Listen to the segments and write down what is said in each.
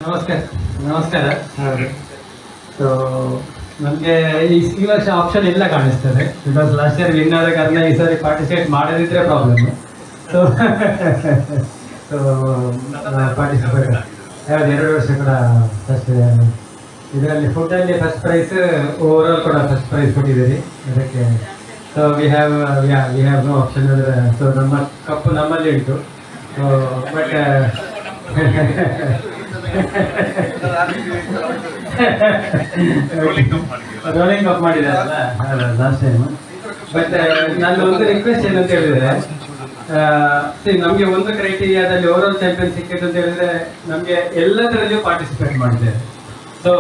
ನಮಸ್ಕಾರ ನಮಸ್ಕಾರ. ಸೊ ನಮಗೆ ಈ ವರ್ಷ ಆಪ್ಷನ್ ಎಲ್ಲ ಕಾಣಿಸ್ತದೆ. ಬಿಕಾಸ್ ಲಾಸ್ಟ್ ಇಯರ್ ವಿನ್ ಆದ ಕಾರಣ ಈ ಸಾರಿ ಪಾರ್ಟಿಸಿಪೇಟ್ ಮಾಡದಿದ್ರೆ ಪ್ರಾಬ್ಲಮ್. ಸೊ ಸೊ ಪಾರ್ಟಿಸಿಪೇಟ್ ಯಾವ್ದು 2 ವರ್ಷ ಕೂಡ ಫಸ್ಟ್ ಇದರಲ್ಲಿ ಫುಡ್ಡಲ್ಲಿ ಫಸ್ಟ್ ಪ್ರೈಸ್, ಓವರಾಲ್ ಕೂಡ ಫಸ್ಟ್ ಪ್ರೈಸ್ ಕೊಟ್ಟಿದ್ದೀರಿ ಅದಕ್ಕೆ. So we have no option ಅಂದರೆ ಸೊ ನಮ್ಮ ಕಪ್ಪು ನಮ್ಮಲ್ಲಿ ಉಂಟು. ಬಟ್ ರೋಲಿಂಗ್ ಅಪ್ ಮಾಡಿದಾರಲ್ಲ ಲಾಸ್ಟ್ ಟೈಮ್. ಬಟ್ ನನ್ನ ಒಂದು ರಿಕ್ವೆಸ್ಟ್ ಏನಂತ ಹೇಳಿದ್ರೆ, ನಮಗೆ ಒಂದು ಕ್ರೈಟೀರಿಯಾದಲ್ಲಿ ಓವರಾಲ್ ಚಾಂಪಿಯನ್ ಸಿಕ್ಕಿತ್ತು ಅಂತ ಹೇಳಿದ್ರೆ ನಮಗೆ ಎಲ್ಲದರಲ್ಲಿಯೂ ಪಾರ್ಟಿಸಿಪೇಟ್ ಮಾಡಿದ್ದೇವೆ. So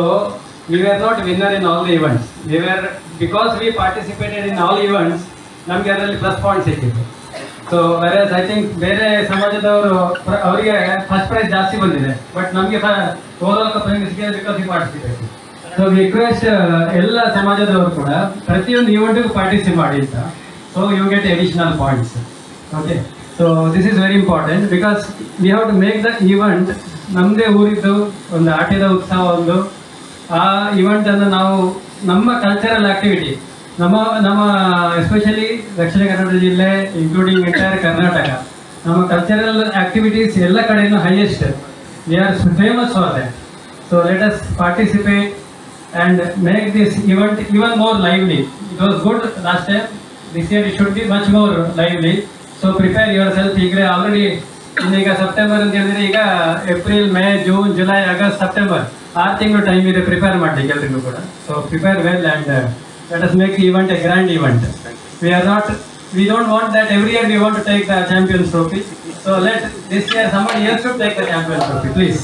we are not winner in all the events. Because we participated in all events, ನಮಗೆ ಅದರಲ್ಲಿ ಪ್ಲಸ್ ಪಾಯಿಂಟ್ ಸಿಕ್ಕಿತ್ತು. ಸೊ ವೆರಸ್ ಐ ಥಿಂಕ್ ಬೇರೆ ಸಮಾಜದವರು ಅವರಿಗೆ ಫಸ್ಟ್ ಪ್ರೈಸ್ ಜಾಸ್ತಿ ಬಂದಿದೆ, ಬಟ್ ನಮಗೆ ಓವರಾಲ್ ಕಪ್ ಸಿಕ್ಕಿದೆ because we participate. So request ಎಲ್ಲ ಸಮಾಜದವರು ಕೂಡ ಪ್ರತಿಯೊಂದು ಈವೆಂಟ್ಗೂ ಪಾರ್ಟಿಸಿಪೇಟ್ ಮಾಡಿ ಅಂತ. So you get additional points. Okay, so this is very important because we have to make the event ನಮ್ಮದೇ ಊರಿದ್ದು ಒಂದು ಆಟದ ಉತ್ಸವ. ಒಂದು ಆ ಈವೆಂಟನ್ನು ನಾವು ನಮ್ಮ ಕಲ್ಚರಲ್ ಆಕ್ಟಿವಿಟಿ ನಮ್ಮ ಎಸ್ಪೆಷಲಿ ದಕ್ಷಿಣ ಕನ್ನಡ ಜಿಲ್ಲೆ ಇನ್ಕ್ಲೂಡಿಂಗ್ ಎಂಟೈರ್ ಕರ್ನಾಟಕ, ನಮ್ಮ ಕಲ್ಚರಲ್ ಆಕ್ಟಿವಿಟೀಸ್ ಎಲ್ಲ ಕಡೆಯೂ highest. We are famous for that. So let us participate and make this event even more lively. It was good last time. This year it should be much more lively. So prepare yourself. Already ಈಗ September ಅಂತ ಹೇಳಿದ್ರೆ ಈಗ April, May, June, July, August, September 6 ತಿಂಗಳು time ಇದೆ prepare ಮಾಡಲಿಕ್ಕೆ ಎಲ್ರಿಗೂ ಕೂಡ. So prepare well and let us make the event a grand event. We don't want that every year we want to take the Champions Trophy. So let this year somebody else should take the Champions Trophy, please.